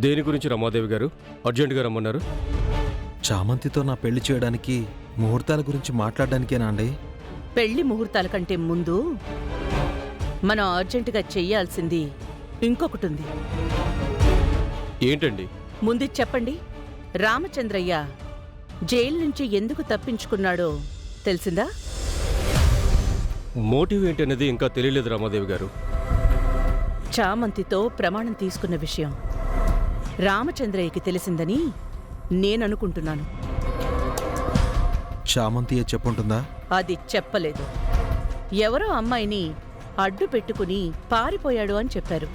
దేని గురించి రమాదేవి గారు అర్జెంటుగా రమ్మన్నారు? చామంతితో నా పెళ్లి చేయడానికి ముహూర్తాల గురించి మాట్లాడడానికేనా అండి? పెళ్లి ముహూర్తాల కంటే ముందు మనం అర్జెంటుగా చెయ్యాల్సింది ఇంకొకటి ఉంది. ఏంటండి? ముందు చెప్పండి, రామచంద్రయ్య జైలు నుంచి ఎందుకు తప్పించుకున్నాడో తెలిసిందా? మోటివ్ ఏంటనేది ఇంకా తెలియలేదు రమాదేవి గారు. చామంతితో ప్రమాణం తీసుకున్న విషయం రామచంద్రయ్యకి తెలిసిందని నేననుకుంటున్నాను. చామంతియే చెప్పుంటుందా? అది చెప్పలేదు. ఎవరో అమ్మాయిని అడ్డు పెట్టుకుని పారిపోయాడు అని చెప్పారు.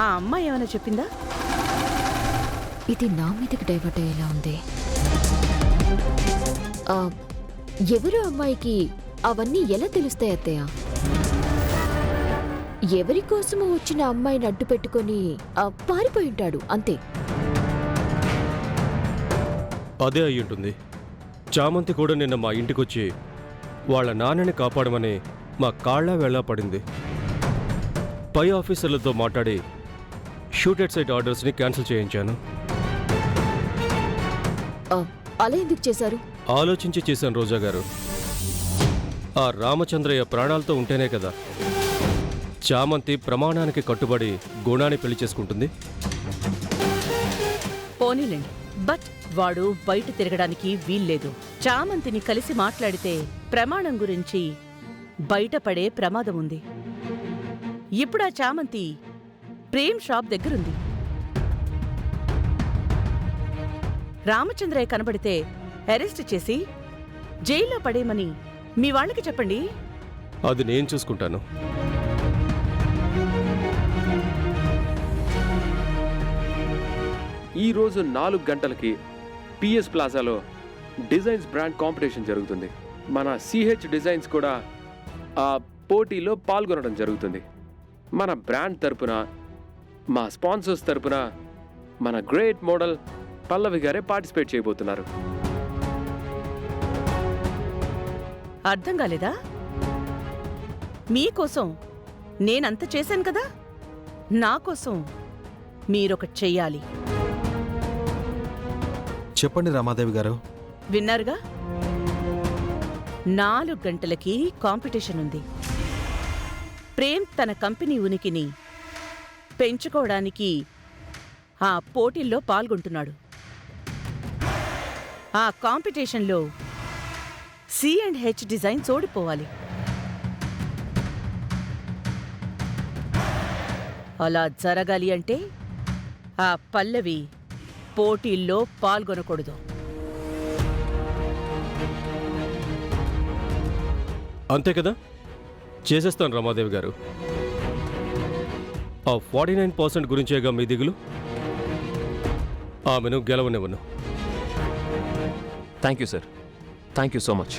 ఆ అమ్మాయి ఏమైనా చెప్పిందా? ఇది నా మీదకి డైవర్ట్ అయ్యేలా ఉంది. ఎవరో అమ్మాయికి అవన్నీ ఎలా తెలుస్తాయి అత్తయ్య? ఎవరి కోసమో వచ్చిన అమ్మాయిని అడ్డు పెట్టుకుని పారిపోయి ఉంటాడు అంతే. అదే అయ్యుంటుంది. చామంతి కూడా నిన్న మా ఇంటికొచ్చి వాళ్ళ నాన్నని కాపాడమని మా కాళ్ళ వేళ పడింది. పై ఆఫీసర్లతో మాట్లాడి షూట్ ఎట్ సైట్ ఆర్డర్స్ని క్యాన్సిల్ చేయించాను. అలా ఎందుకు చేశారు? ఆలోచించి చేశాను రోజా గారు. ఆ రామచంద్రయ్య ప్రాణాలతో ఉంటేనే కదా చామంతి ప్రమాణానికి కట్టుబడి గుణాన్ని పెళ్లి చేసుకుంటుంది. పోనీలేండి, బట్ వాడు బయట తిరగడానికి వీల్లేదు. చామంతిని కలిసి మాట్లాడితే ప్రమాణం గురించి బయటపడే ప్రమాదం ఉంది. ఇప్పుడు ఆ చామంతి ప్రేమ్ షాప్ దగ్గరుంది. రామచంద్రయ్య కనబడితే అరెస్ట్ చేసి జైల్లో పడేయమని మీ వాళ్ళకి చెప్పండి. అది నేను చూసుకుంటాను. ఈరోజు 4 గంటలకి పిఎస్ ప్లాజాలో డిజైన్స్ బ్రాండ్ కాంపిటీషన్ జరుగుతుంది. మన సిహెచ్ డిజైన్స్ కూడా ఆ పోటీలో పాల్గొనడం జరుగుతుంది. మన బ్రాండ్ తరపున, మా స్పాన్సర్స్ తరపున మన గ్రేట్ మోడల్ పల్లవి గారే పార్టిసిపేట్ చేయబోతున్నారు. అర్థం కాలేదా? మీకోసం నేనంత చేశాను కదా, నా కోసం మీరొకటి చెయ్యాలి. చెప్పండి రామాదేవి గారు. విన్నారుగా, 4 గంటలకి కాంపిటీషన్ ఉంది. ప్రేమ్ తన కంపెనీ ఉనికిని పెంచుకోవడానికి ఆ పోటీల్లో పాల్గొంటున్నాడు. ఆ కాంపిటీషన్లో C&H డిజైన్స్ ఓడిపోవాలి. అలా జరగాలి అంటే ఆ పల్లవి పోటీల్లో పాల్గొనకూడదు. అంతే కదా? చేసేస్తాను రమాదేవి గారు. ఆ 49% గురించేగా మీ దిగులు? ఆమెను గెలవనివ్వను. Thank you sir, thank you so much.